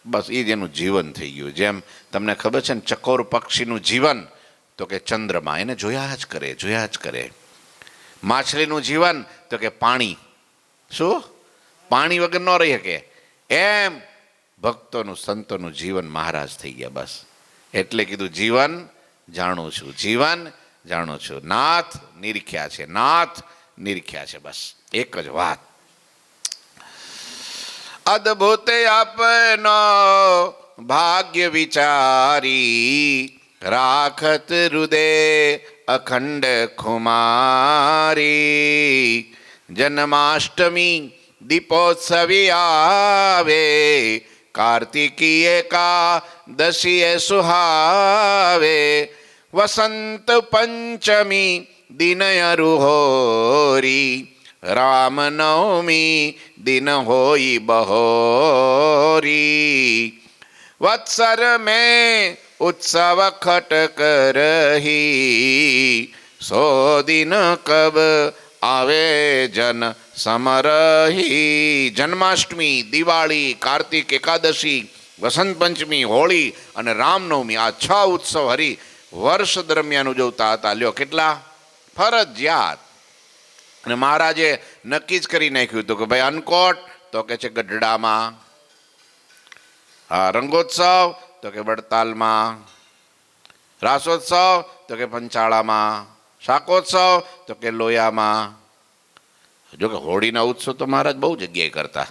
બસ એ જ એનું જીવન થઈ ગયું. જેમ તમને ખબર છે ને, ચકોર પક્ષીનું જીવન તો કે ચંદ્રમાં, એને જોયા જ કરે, જોયા જ કરે. માછલીનું જીવન તો કે પાણી, શું પાણી વગર ન રહી શકે. એમ ભક્તોનું, સંતોનું જીવન મહારાજ થઈ ગયા. બસ એટલે કીધું જીવન જાણું છું, જીવન જાણું છું. નાથ નિરીખ્યા છે, નાથ નિરીખ્યા છે. બસ એક જ વાત. અદ્ભુત આપનો ભાગ્ય વિચારી, રાખત હૃદય અખંડ ખુમારી. જન્માષ્ટમી દીપોત્સવી આવે, કાર્તિકી એકાદશીએ સુહાવે. વસંત પંચમી દિન અરુહોરી, રામનવમી દિન હોઈ બહોરી. વત્સર મેં उत्सव खटक रही, 100 दिन कब आवे जन समरही. જન્માષ્ટમી, દિવાળી, કાર્તિક એકાદશી, વસંત પંચમી, હોળી અને રામનવમી, આ 6 ઉત્સવ હરિ વર્ષ દરમિયાન ઉજવતા હતા. લ્યો, કેટલા ફરજિયાત. અને મહારાજે નક્કી જ કરી નાખ્યું હતું કે ભાઈ અનકોટ તો કે છે ગઢડામાં, રંગોત્સવ તો કે વડતાલમાં, રાસોત્સવ તો કે પંચાળામાં, શાકોત્સવ તો કે લોયામાં. જો કે હોળીના ઉત્સવ તો મહારાજ બહુ જગ્યાએ કરતા.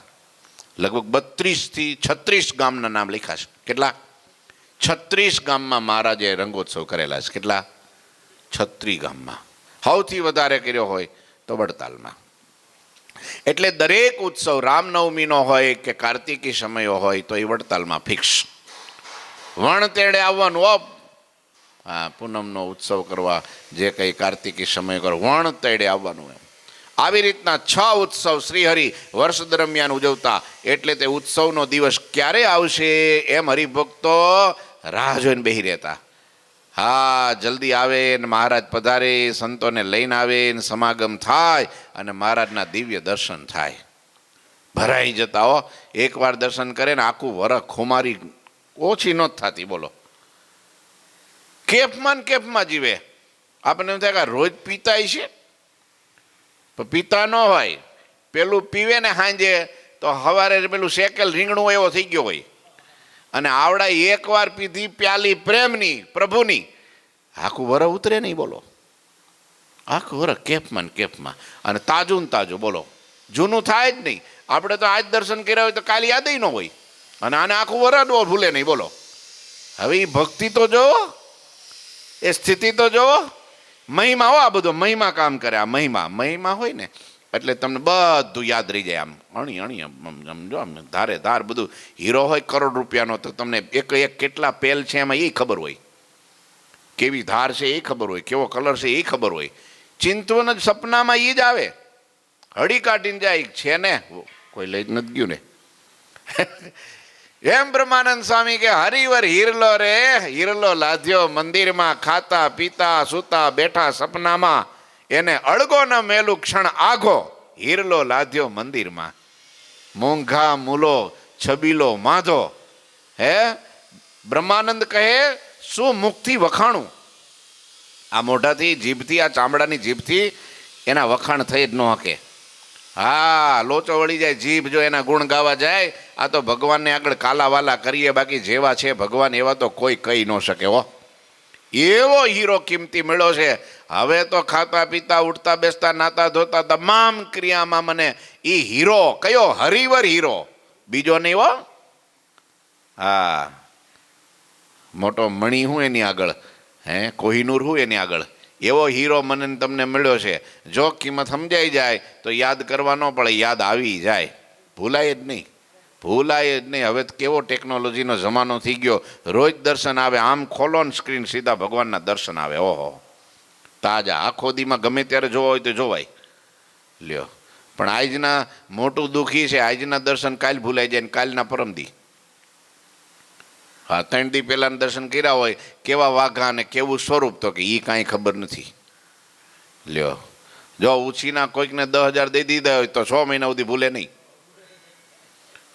લગભગ 32 થી 36 ગામના નામ લખ્યા છે. કેટલા? 36 ગામમાં મહારાજે રંગોત્સવ કરેલા છે. કેટલા? 36 ગામમાં. સૌથી વધારે કર્યો હોય તો વડતાલમાં. એટલે દરેક ઉત્સવ રામનવમીનો હોય કે કાર્તિકી સમયો હોય તો એ વડતાલમાં ફિક્સ. વણ તેડે આવવાનું. હા, પૂનમનો ઉત્સવ કરવા, જે કંઈ કાર્તિકી સમય કરો, વણ તેડે આવવાનું. એમ આવી રીતના 6 ઉત્સવ શ્રીહરિ વર્ષ દરમિયાન ઉજવતા. એટલે તે ઉત્સવનો દિવસ ક્યારે આવશે એમ હરિભક્તો રાહ જોઈને બેસી રહેતા. હા, જલ્દી આવે ને મહારાજ પધારે, સંતોને લઈને આવે ને સમાગમ થાય અને મહારાજના દિવ્ય દર્શન થાય. ભરાઈ જતા હો. એકવાર દર્શન કરે ને આખું વરખ ખુમારી ઓછી નહોતી થતી. બોલો, કેફમાં ને કેફમાં જીવે. આપણને એમ થાય કે રોજ પીતાય છે, પણ પીતા ન હોય. પેલું પીવે ને સાંજે તો સવારે પેલું શેકેલ રીંગણું એવો થઈ ગયો હોય, અને આવડા એકવાર પીધી પ્યાલી પ્રેમની પ્રભુની, આખું વર ઉતરે નહીં બોલો. આખું વર કેફમાં ને કેફમાં, અને તાજું ને તાજું બોલો, જૂનું થાય જ નહીં. આપણે તો આજ દર્શન કર્યા હોય તો કાલે યાદ ન હોય, અને આને આખું વર ભૂલે નહીં બોલો. હવે એ ભક્તિ તો જોવો, એ સ્થિતિ તો જોવો. મહિમા હો, આ બધો મહિમા કામ કરે. આ મહિમા હોય ને એટલે તમને બધું યાદ રહી જાય. આમ અણી અણી સમજો, આમ ધારે ધાર બધું. હીરો હોય કરોડ રૂપિયાનો તો તમને એક એક કેટલા પેલ છે એમાં એ ખબર હોય, કેવી ધાર છે એ ખબર હોય, કેવો કલર છે એ ખબર હોય. ચિંતવન જ સપનામાં એ જ આવે, હળી કાઢીને જાય છે ને, કોઈ લઈ જ નથી ગયું ને. એમ બ્રહ્માનંદ સ્વામી કે હરિવર હિરલો રે, હિરલો લાદ્યો મંદિરમાં, ખાતા પીતા સૂતા બેઠા સપનામાં, એને અળગો ન મેલું ક્ષણ આઘો, હિરલો લાદ્યો મંદિરમાં. મોંઘા મૂલો છબીલો માધો. હે બ્રહ્માનંદ કહે શું મુખથી વખાણું? આ મોઢાથી, જીભથી, આ ચામડાની જીભથી એના વખાણ થઈ જ ન શકે. હા, લોચો વળી જાય જીભ જો એના ગુણ ગાવા જાય. આ તો ભગવાનને આગળ કાલાવાલા કરીએ, બાકી જેવા છે ભગવાન એવા તો કોઈ કહી ન શકે. હો, એવો હીરો કિંમતી મળ્યો છે. હવે તો ખાતા પીતા ઉઠતા બેસતા નાતા ધોતા તમામ ક્રિયામાં મને એ હીરો કયો? હરિવર હીરો, બીજો નહીં હો. હા, મોટો મણી હું એની આગળ, હે કોહિનૂર હું એની આગળ. એવો હીરો મને તમને મળ્યો છે. જો કિંમત સમજાઈ જાય તો યાદ કરવા ન પડે, યાદ આવી જાય, ભૂલાય જ નહીં, ભૂલાય જ નહીં. હવે કેવો ટેકનોલોજીનો જમાનો થઈ ગયો, રોજ દર્શન આવે. આમ ખોલો ને સ્ક્રીન, સીધા ભગવાનના દર્શન આવે. ઓહો, તાજા, આખો દીમાં ગમે ત્યારે જોવા હોય તો જોવાય. લ્યો, પણ આજના મોટું દુઃખી છે, આજના દર્શન કાલ ભૂલાઈ જાય ને કાલના પરમદી. હા, 3 દી પહેલાના દર્શન કર્યા હોય, કેવા વાઘા અને કેવું સ્વરૂપ, તો કે એ કાંઈ ખબર નથી. લ્યો, જો ઉછીના કોઈકને 10,000 દઈ દીધા હોય તો 6 મહિના સુધી ભૂલે નહીં.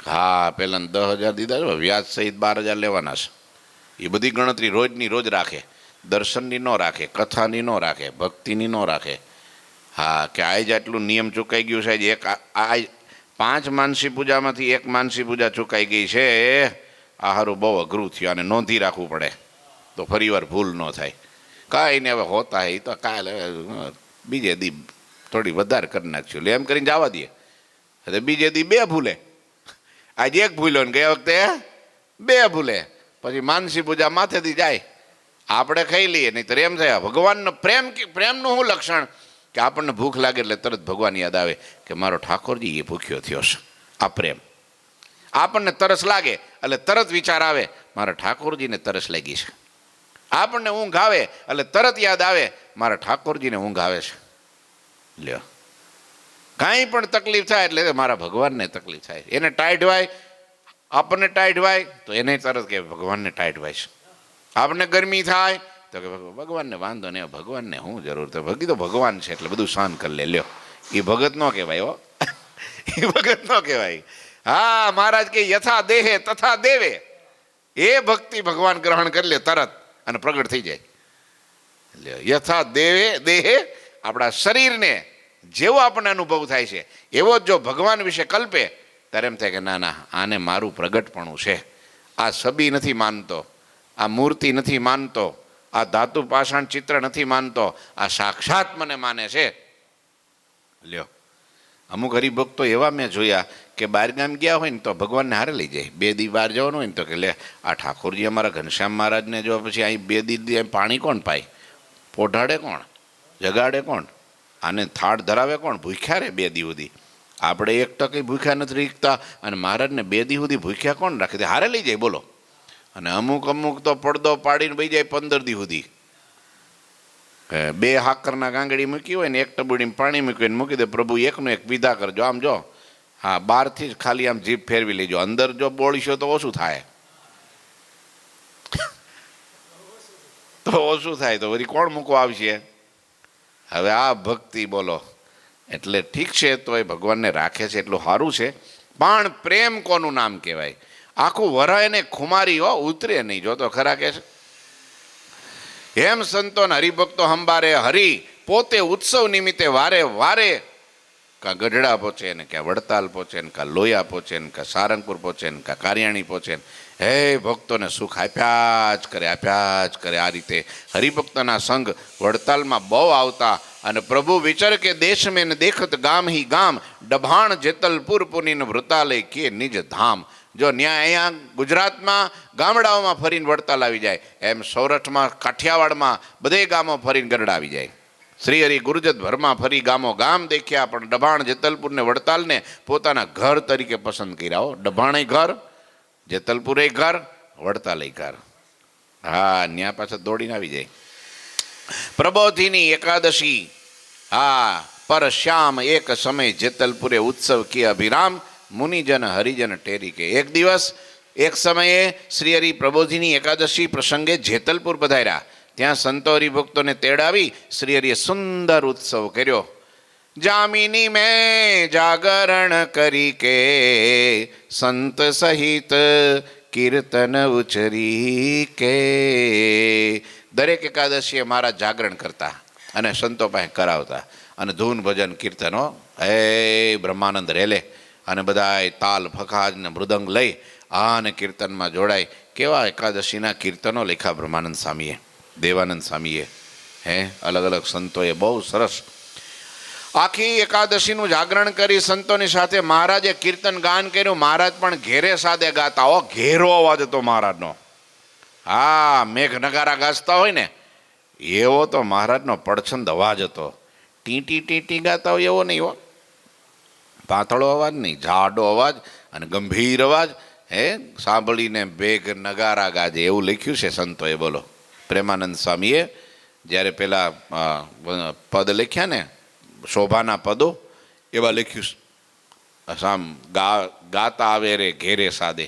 હા, પહેલાં 10,000 દીધા છે, વ્યાજ સહિત 12,000 લેવાના છે. એ બધી ગણતરી રોજની રોજ રાખે, દર્શનની ન રાખે, કથાની ન રાખે, ભક્તિની ન રાખે. હા, કે આજ આટલું નિયમ ચૂકાઈ ગયું છે. એક આ 5 માનસી પૂજામાંથી 1 માનસી પૂજા ચૂકાઈ ગઈ છે. આ હારું બહુ અઘરું થયું, અને નોંધી રાખવું પડે તો ફરીવાર ભૂલ ન થાય. કાંઈ ને હવે હોતા હે, એ તો કાલે બીજે દી થોડી વધારે કરી નાખ્યું, લે એમ કરીને જવા દઈએ. એટલે બીજે દી 2 ભૂલે, આજે 1 ભૂલ્યો ને ગયા વખતે 2 ભૂલે, પછી માનસી પૂજા માથેથી જાય. આપણે ખાઈ લઈએ, નહીં તો એમ થાય. ભગવાનનો પ્રેમનું શું લક્ષણ? કે આપણને ભૂખ લાગે એટલે તરત ભગવાન યાદ આવે કે મારો ઠાકોરજી એ ભૂખ્યો થયો છે. આ પ્રેમ. આપણને તરસ લાગે એટલે તરત વિચાર આવે મારા ઠાકોરજીને તરસ લાગી છે. આપણને ઊંઘ આવે એટલે તરત યાદ આવે મારા ઠાકોરજીને ઊંઘ આવે છે. લ્યો, કાંઈ પણ તકલીફ થાય એટલે મારા ભગવાનને તકલીફ થાય. એને ટાઈટ વાય, આપણને ટાઈટ વાય તો એને તરત કે ભગવાનને ટાઈટ વાય છે. આપણને ગરમી થાય તો કે ભગવાનને વાંધો નહીં, ભગવાનને શું જરૂર? તો ભગી તો ભગવાન છે એટલે બધું સહન કરી લે. લ્યો, એ ભગત ન કહેવાય. હો, એ ભગત ન કહેવાય. હા, મહારાજ કે યથા દેહે તથા દેવે, એ ભક્તિ ભગવાન ગ્રહણ કરી લે તરત અને પ્રગટ થઈ જાય. યથા દેહે, આપણા શરીરને જેવો આપણને અનુભવ થાય છે એવો જ જો ભગવાન વિશે કલ્પે ત્યારે એમ થાય કે ના ના, આને મારું પ્રગટપણું છે. આ છબી નથી માનતો, આ મૂર્તિ નથી માનતો, આ ધાતુ પાષાણ ચિત્ર નથી માનતો, આ સાક્ષાત મને માને છે. લ્યો, અમુક હરિભક્તો એવા મેં જોયા કે બહારગામ ગયા હોય ને તો ભગવાનને હારે લઈ જાય. 2 દી બહાર જવાનું હોય ને તો કે લે આ ઠાકોરજી અમારા ઘનશ્યામ મહારાજને જો પછી અહીં 2 દી પાણી કોણ પાય, પોઢાડે કોણ, જગાડે કોણ, આને થાળ ધરાવે કોણ, ભૂખ્યા રે 2 દી સુધી. આપણે 1 ભૂખ્યા નથી રીખતા અને મહારાજને 2 દી સુધી ભૂખ્યા કોણ રાખે? હારે લઈ જાય બોલો. અને અમુક તો પડદો પાડીને બઈ જાય 15 દી સુધી. 2 હાકરના ગાંગડી મૂકી હોય ને 1 ટબુડીમાં પાણી મૂકી મૂકી દે, પ્રભુ એકનો એક વિધા કરજો. આમ જો, હા, બહારથી જ ખાલી આમ જીભ ફેરવી લેજો, અંદર જો બોળીશો તો ઓછું થાય. તો ઓછું થાય તો વળી કોણ મૂકવા આવશે? હવે આ ભક્તિ બોલો. એટલે ઠીક છે, તો એ ભગવાનને રાખે છે એટલું સારું છે, પણ પ્રેમ કોનું નામ કહેવાય? આખું વરાય ને ખુમારી હો, ઉતરે નહીં. જો તો ખરા કે છે એમ સંતોન હરિભક્તો હંબારે હરિ પોતે ઉત્સવ નિમિત્તે વારે વારે કાં ગઢડા પહોંચે ને કાં વડતાલ પહોંચે ને કાં લોયા પહોંચે ને કાં સારંગપુર પહોંચે ને કાં કારિયાણી પહોંચે ને હે ભક્તોને સુખ આપ્યા જ કરે. આ રીતે હરિભક્તોના સંઘ વડતાલમાં બહુ આવતા અને પ્રભુ વિચાર કે દેશ મેં દેખત ગામ હી ગામ ડભાણ જેતલપુર પુનીન વૃતાલય કે નિજ ધામ. જો ન્યા અહીંયા ગુજરાતમાં ગામડાઓમાં ફરીને વડતાલ આવી જાય, એમ સૌરાષ્ટ્રમાં કાઠિયાવાડમાં બધે ગામો ફરીને ગરડા આવી જાય. શ્રી હરિ ગુરુજત ભરમાં ફરી ગામો ગામ દેખ્યા, પણ ડભાણ જેતલપુરને વડતાલને પોતાના ઘર તરીકે પસંદ કર્યા. હો, ડભાણે ઘર, જેતલપુરે ઘર, વડતાલે ઘર. હા, ન્યા પાછા દોડીને આવી જાય. પ્રબોધિની એકાદશી, હા, પર શ્યામ એક સમય જેતલપુરે ઉત્સવ કે અભિરામ મુનિજન હરિજન ટેરી કે. એક દિવસ એક સમયે શ્રી હરિ પ્રબોધિની એકાદશી પ્રસંગે જેતલપુર પધાર્યા. ત્યાં સંતો હરિભક્તોને તેડાવી શ્રી હરિએ સુંદર ઉત્સવ કર્યો. જામિની મેં જાગરણ કરી કે સંત સહિત કીર્તન ઉચરી કે. દરેક એકાદશીએ મારા જાગરણ કરતા અને સંતો પાસે કરાવતા અને ધૂન ભજન કીર્તનો હે બ્રહ્માનંદ રેલે અને બધાય તાલ ફખાજ ને મૃદંગ લઈ અને કીર્તનમાં જોડાય. કેવા એકાદશીના કીર્તનો લખ્યા બ્રહ્માનંદ સ્વામીએ, દેવાનંદ સ્વામીએ, હે અલગ અલગ સંતોએ બહુ સરસ આખી એકાદશીનું જાગરણ કરી સંતોની સાથે મહારાજે કીર્તન ગાન કર્યું. મહારાજ પણ ઘેરે સાદે ગાતા. હો, ઘેરો અવાજ હતો મહારાજનો. હા, મેઘ નગારા ગાજતા હોય ને એવો તો મહારાજનો પડછંદ અવાજ હતો. ટીટી ટીટી ગાતા હોય એવો નહીં. હો, પાતળો અવાજ નહીં, જાડો અવાજ અને ગંભીર અવાજ. હે, સાંભળીને મેઘ નગારા ગાજે એવું લખ્યું છે સંતોએ. બોલો, પ્રેમાનંદ સ્વામીએ જ્યારે પેલા પદ લખ્યા ને શોભાના પદો, એવા લખ્યું સામ ગાતા આવે રે ઘેરે સાદે.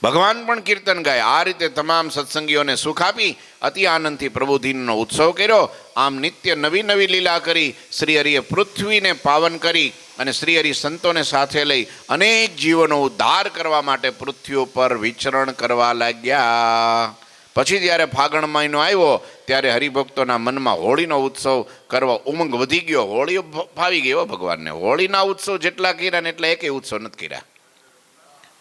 ભગવાન પણ કીર્તન ગાય. આ રીતે તમામ સત્સંગીઓને સુખ આપી અતિ આનંદથી પ્રબોધિનીનો ઉત્સવ કર્યો. આમ નિત્ય નવી નવી લીલા કરી શ્રી હરિએ પૃથ્વીને પાવન કરી અને શ્રી હરિ સંતોને સાથે લઈ અનેક જીવોનો ઉદ્ધાર કરવા માટે પૃથ્વી ઉપર વિચરણ કરવા લાગ્યા. પછી જ્યારે ફાગણ મહિનો આવ્યો ત્યારે હરિભક્તોના મનમાં હોળીનો ઉત્સવ કરવા ઉમંગ વધી ગયો. હોળી ફાવી ગયો ભગવાનને. હોળીના ઉત્સવ જેટલા કર્યા ને એટલા એકેય ઉત્સવ નથી કર્યા.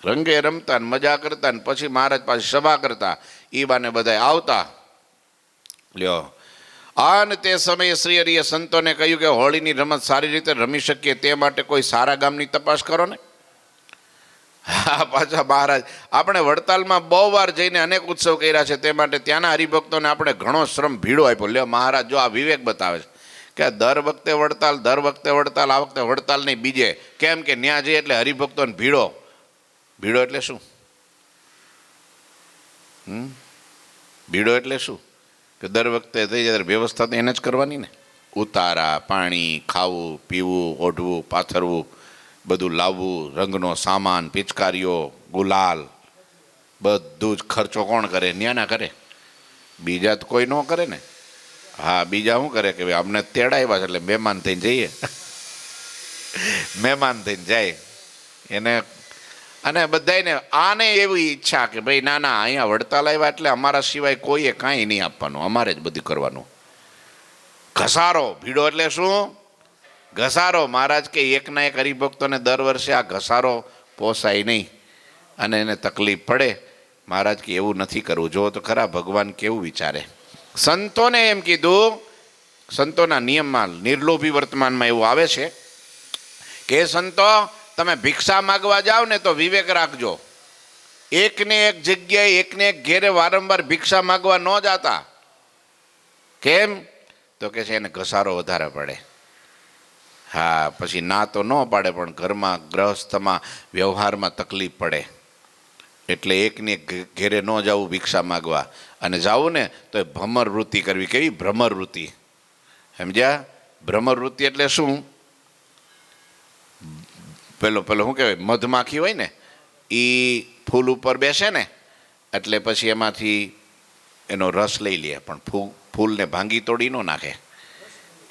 રંગે રમતા ને મજા કરતા ને પછી મહારાજ પાસે સભા કરતા. એ બાને બધા આવતા લ્યો. અને તે સમયે શ્રી હરિએ સંતોને કહ્યું કે હોળીની રમત સારી રીતે રમી શકીએ તે માટે કોઈ સારા ગામની તપાસ કરો ને. હા, પાછા મહારાજ આપણે વડતાલમાં બહુ વાર જઈને અનેક ઉત્સવ કર્યા છે, તે માટે ત્યાંના હરિભક્તોને આપણે ઘણો શ્રમ ભીડો આપ્યો. લ્યો, મહારાજ જો આ વિવેક બતાવે છે કે દર વખતે વડતાલ, આ વખતે વડતાલ નહીં બીજે. કેમ કે ન્યા જઈએ એટલે હરિભક્તોને ભીડો. ભીડો એટલે શું? ભીડો એટલે શું? કે દર વખતે થઈ જાય વ્યવસ્થા તો એને જ કરવાની ને. ઉતારા, પાણી, ખાવું, પીવું, ઓઢવું, પાથરવું, બધું લાવવું, રંગનો સામાન, પિચકારીઓ, ગુલાલ, બધું જ ખર્ચો કોણ કરે? ન્યાના કરે. બીજા તો કોઈ ન કરે ને. હા, બીજા શું કરે કે ભાઈ અમને તેડાવ્યા છે એટલે મહેમાન થઈને જઈએ. મહેમાન થઈને જાય એને. અને બધાને આને એવી ઈચ્છા કે ભાઈ ના ના અહીંયા વડતાલ આવ્યા એટલે અમારા સિવાય કોઈએ કાંઈ નહીં આપવાનું, અમારે જ બધું કરવાનું. ઘસારો. ભીડો એટલે શું? ઘસારો. મહારાજ કે એકના એક હરિભક્તોને દર વર્ષે આ ઘસારો પોસાય નહીં અને એને તકલીફ પડે. મહારાજ કે એવું નથી કરવું. જો તો ખરા ભગવાન કેવું વિચારે. સંતોને એમ કીધું, સંતોના નિયમમાં નિર્લોભી વર્તમાનમાં એવું આવે છે કે સંતો તમે ભિક્ષા માગવા જાઓ ને તો વિવેક રાખજો. એકને એક જગ્યાએ એકને એક ઘેરે વારંવાર ભિક્ષા માગવા ન જાતા. કેમ? તો કે છે એને ઘસારો વધારે પડે. હા, પછી ના તો ન પાડે પણ ઘરમાં ગ્રહસ્થમાં વ્યવહારમાં તકલીફ પડે. એટલે એકને એક ઘેરે ન જવું ભિક્ષા માગવા. અને જાવું ને તો એ ભ્રમર વૃત્તિ કરવી. કેવી? ભ્રમર વૃત્તિ. સમજ્યા? ભ્રમર વૃત્તિ એટલે શું? પેલો શું કહેવાય, મધમાખી હોય ને એ ફૂલ ઉપર બેસે ને એટલે પછી એમાંથી એનો રસ લઈ લે, પણ ફૂલને ભાંગી તોડી ન નાખે.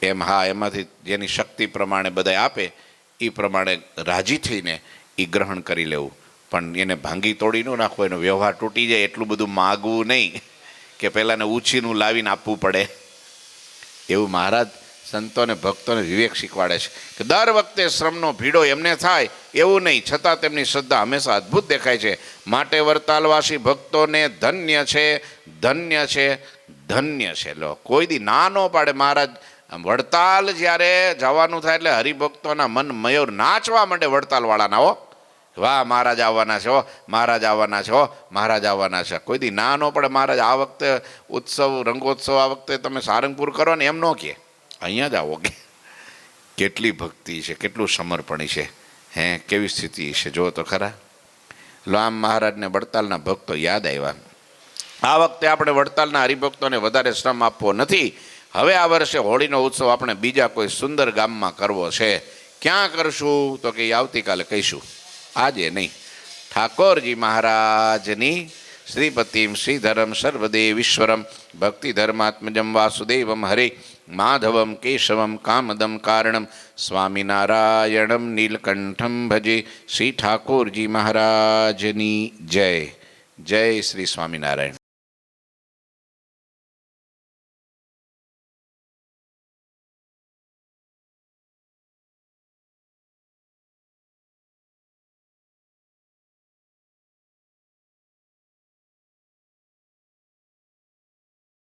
એમ હા, એમાંથી જેની શક્તિ પ્રમાણે બધા આપે એ પ્રમાણે રાજી થઈને એ ગ્રહણ કરી લેવું, પણ એને ભાંગી તોડી ન નાખવો, એનો વ્યવહાર તૂટી જાય એટલું બધું માગવું નહીં. કે પહેલાંને ઉછીનું લાવીને આપવું પડે. એવું મહારાજ સંતોને ભક્તોને વિવેક શીખવાડે છે કે દર વખતે શ્રમનો ભીડો એમને થાય એવું નહીં, છતાં તેમની શ્રદ્ધા હંમેશા અદ્ભુત દેખાય છે. માટે વરતાલવાસી ભક્તોને ધન્ય છે, ધન્ય છે, ધન્ય છે. લો, કોઈ દી ના ન પાડે મહારાજ. વડતાલ જ્યારે જવાનું થાય એટલે હરિભક્તોના મન મયુર નાચવા માંડે વડતાલવાળાના. હો, વાહ, મહારાજ આવવાના છે, હો મહારાજ આવવાના છે, હો મહારાજ આવવાના છે. કોઈ દી ના ન પડે મહારાજ આ વખતે ઉત્સવ રંગોત્સવ આ વખતે તમે સારંગપુર કરો ને એમ ન કહે, અહીંયા જ આવો. કે કેટલી ભક્તિ છે, કેટલું સમર્પણ છે, હે કેવી સ્થિતિ છે જો તો ખરા. લો, આમ મહારાજને વડતાલના ભક્તો યાદ આવ્યા. આ વખતે આપણે વડતાલના હરિભક્તોને વધારે શ્રમ આપવો નથી. હવે આ વર્ષે હોળીનો ઉત્સવ આપણે બીજા કોઈ સુંદર ગામમાં કરવો છે. ક્યાં કરશું તો કે આવતીકાલે કહીશું, આજે નહીં. ઠાકોરજી મહારાજની શ્રીપતિમ શ્રીધરમ સર્વદેવીશ્વરમ ભક્તિ ધર્માત્મજમ વાસુદેવમ હરે માધવમ કેશવમ કામદમ કારણમ સ્વામિનારાયણમ નીલકંઠમ ભજે. શ્રી ઠાકોરજી મહારાજની જય. જય શ્રી સ્વામિનારાયણ.